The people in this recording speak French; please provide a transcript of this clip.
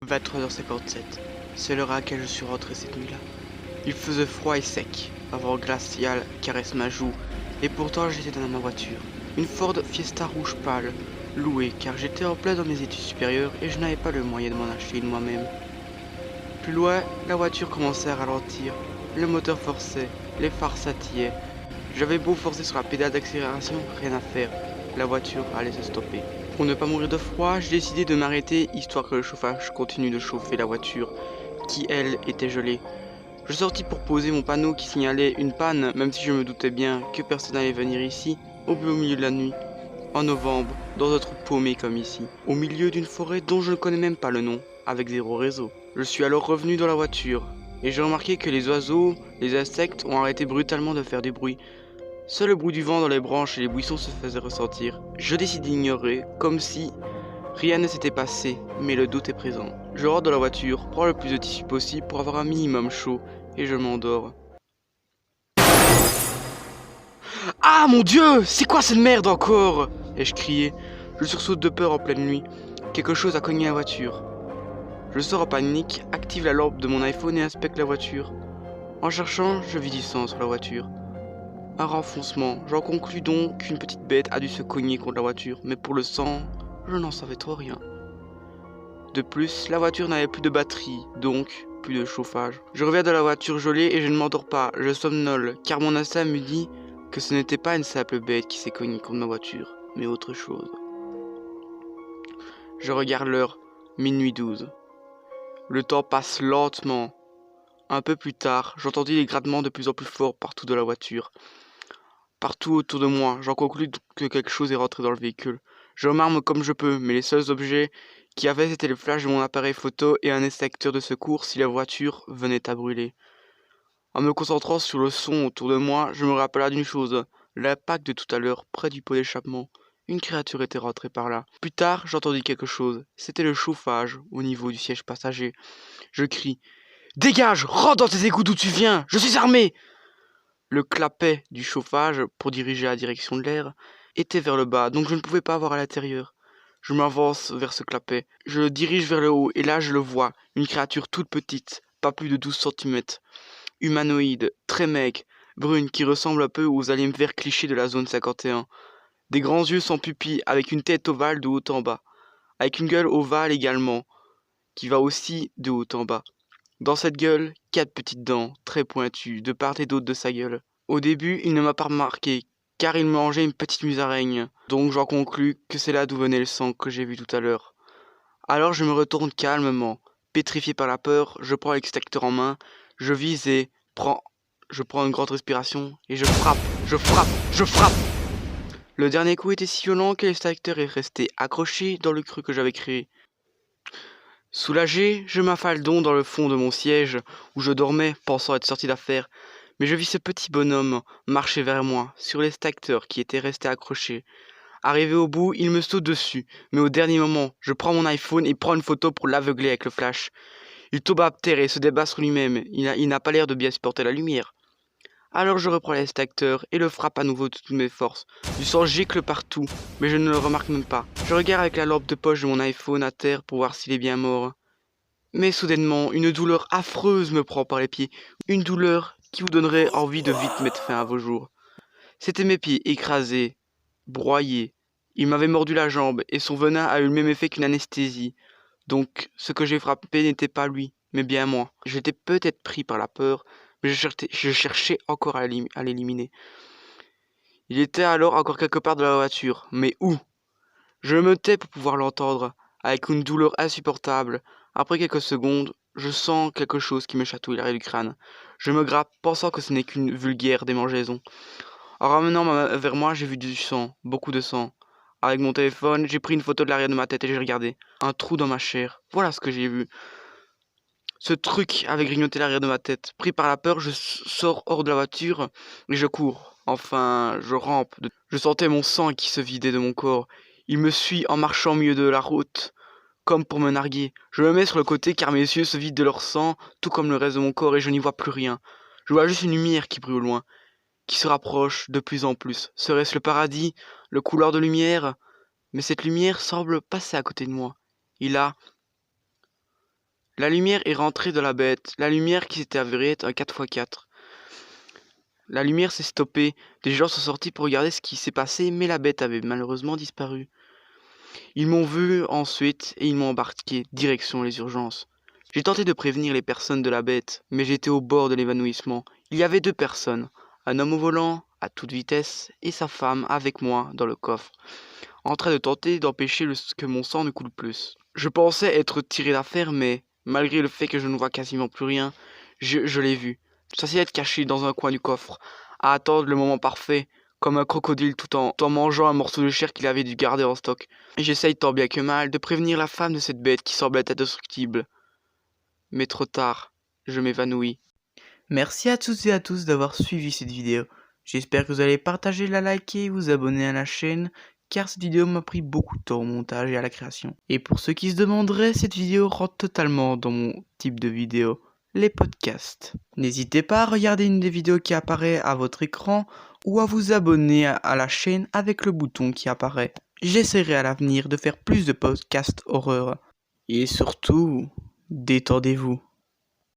23h57. C'est l'heure à laquelle je suis rentré cette nuit-là. Il faisait froid et sec, un vent glacial caresse ma joue, et pourtant j'étais dans ma voiture. Une Ford Fiesta rouge pâle, louée car j'étais en plein dans mes études supérieures et je n'avais pas le moyen de m'en acheter une moi-même. Plus loin, la voiture commençait à ralentir, le moteur forçait, les phares scintillaient. J'avais beau forcer sur la pédale d'accélération, rien à faire, la voiture allait se stopper. Pour ne pas mourir de froid, j'ai décidé de m'arrêter histoire que le chauffage continue de chauffer la voiture, qui elle était gelée. Je sortis pour poser mon panneau qui signalait une panne, même si je me doutais bien que personne n'allait venir ici, au beau milieu de la nuit, en novembre, dans un trou paumé comme ici, au milieu d'une forêt dont je ne connais même pas le nom, avec zéro réseau. Je suis alors revenu dans la voiture, et j'ai remarqué que les oiseaux, les insectes ont arrêté brutalement de faire du bruit. Seul le bruit du vent dans les branches et les buissons se faisait ressentir. Je décide d'ignorer, comme si rien ne s'était passé, mais le doute est présent. Je rentre dans la voiture, prends le plus de tissu possible pour avoir un minimum chaud, et je m'endors. Ah mon Dieu, c'est quoi cette merde encore? Ai-je crié. Je sursaute de peur en pleine nuit. Quelque chose a cogné la voiture. Je sors en panique, active la lampe de mon iPhone et inspecte la voiture. En cherchant, je vis du sang sur la voiture. Un renfoncement, j'en conclus donc qu'une petite bête a dû se cogner contre la voiture, mais pour le sang, je n'en savais trop rien. De plus, la voiture n'avait plus de batterie, donc plus de chauffage. Je reviens de la voiture gelée et je ne m'endors pas, je somnole, car mon instinct me dit que ce n'était pas une simple bête qui s'est cognée contre ma voiture, mais autre chose. Je regarde l'heure, minuit 12. Le temps passe lentement. Un peu plus tard, j'entendis les grattements de plus en plus forts partout dans la voiture. Partout autour de moi, j'en conclus que quelque chose est rentré dans le véhicule. Je m'arme comme je peux, mais les seuls objets qu'il y avait, c'était le flash de mon appareil photo et un extincteur de secours si la voiture venait à brûler. En me concentrant sur le son autour de moi, je me rappela d'une chose, l'impact de tout à l'heure, près du pot d'échappement. Une créature était rentrée par là. Plus tard, j'entendis quelque chose. C'était le chauffage au niveau du siège passager. Je crie « Dégage, rentre dans tes égouts d'où tu viens, je suis armé !» Le clapet du chauffage, pour diriger la direction de l'air, était vers le bas, donc je ne pouvais pas voir à l'intérieur. Je m'avance vers ce clapet. Je le dirige vers le haut, et là je le vois, une créature toute petite, pas plus de 12 centimètres. Humanoïde, très maigre, brune, qui ressemble un peu aux aliens verts clichés de la zone 51. Des grands yeux sans pupilles, avec une tête ovale de haut en bas. Avec une gueule ovale également, qui va aussi de haut en bas. Dans cette gueule, 4 petites dents, très pointues, de part et d'autre de sa gueule. Au début, il ne m'a pas remarqué, car il mangeait une petite musaraigne, donc j'en conclus que c'est là d'où venait le sang que j'ai vu tout à l'heure. Alors je me retourne calmement, pétrifié par la peur, je prends l'extincteur en main, je vise et je prends une grande respiration, et je frappe. Le dernier coup était si violent que l'extincteur est resté accroché dans le creux que j'avais créé. Soulagé, je m'affale donc dans le fond de mon siège, où je dormais, pensant être sorti d'affaire, mais je vis ce petit bonhomme marcher vers moi, sur l'extincteur qui était resté accroché. Arrivé au bout, il me saute dessus, mais au dernier moment, je prends mon iPhone et prends une photo pour l'aveugler avec le flash. Il tombe à terre et se débat sur lui-même, il n'a pas l'air de bien supporter la lumière. Alors je reprends l'extincteur et le frappe à nouveau de toutes mes forces. Du sang gicle partout, mais je ne le remarque même pas. Je regarde avec la lampe de poche de mon iPhone à terre pour voir s'il est bien mort. Mais soudainement, une douleur affreuse me prend par les pieds. Une douleur qui vous donnerait envie de vite mettre fin à vos jours. C'étaient mes pieds écrasés, broyés. Il m'avait mordu la jambe et son venin a eu le même effet qu'une anesthésie. Donc, ce que j'ai frappé n'était pas lui, mais bien moi. J'étais peut-être pris par la peur, mais je cherchais encore à l'éliminer. Il était alors encore quelque part dans la voiture, mais où? Je me tais pour pouvoir l'entendre, avec une douleur insupportable. Après quelques secondes, je sens quelque chose qui me chatouille l'arrière du crâne. Je me grappe, pensant que ce n'est qu'une vulgaire démangeaison. En ramenant ma main vers moi, j'ai vu du sang, beaucoup de sang. Avec mon téléphone, j'ai pris une photo de l'arrière de ma tête et j'ai regardé. Un trou dans ma chair. Voilà ce que j'ai vu. Ce truc avait grignoté l'arrière de ma tête. Pris par la peur, je sors hors de la voiture et je cours. Enfin, je rampe. Je sentais mon sang qui se vidait de mon corps. Il me suit en marchant au milieu de la route, comme pour me narguer. Je me mets sur le côté car mes yeux se vident de leur sang, tout comme le reste de mon corps, et je n'y vois plus rien. Je vois juste une lumière qui brille au loin, qui se rapproche de plus en plus. Serait-ce le paradis, le couloir de lumière? Mais cette lumière semble passer à côté de moi. Et là, La lumière est rentrée de la bête, la lumière qui s'était avérée être un 4x4. La lumière s'est stoppée, des gens sont sortis pour regarder ce qui s'est passé, mais la bête avait malheureusement disparu. Ils m'ont vu ensuite et ils m'ont embarqué direction les urgences. J'ai tenté de prévenir les personnes de la bête, mais j'étais au bord de l'évanouissement. Il y avait 2 personnes, un homme au volant, à toute vitesse, et sa femme avec moi dans le coffre, en train de tenter d'empêcher que mon sang ne coule plus. Je pensais être tiré d'affaire, mais malgré le fait que je ne vois quasiment plus rien, je l'ai vu. S'essayait de cacher dans un coin du coffre, à attendre le moment parfait, comme un crocodile tout en mangeant un morceau de chair qu'il avait dû garder en stock. Et j'essaye tant bien que mal de prévenir la femme de cette bête qui semblait indestructible. Mais trop tard, je m'évanouis. Merci à toutes et à tous d'avoir suivi cette vidéo. J'espère que vous allez partager, la liker et vous abonner à la chaîne, car cette vidéo m'a pris beaucoup de temps au montage et à la création. Et pour ceux qui se demanderaient, cette vidéo rentre totalement dans mon type de vidéo, les podcasts. N'hésitez pas à regarder une des vidéos qui apparaît à votre écran ou à vous abonner à la chaîne avec le bouton qui apparaît. J'essaierai à l'avenir de faire plus de podcasts horreur. Et surtout, détendez-vous.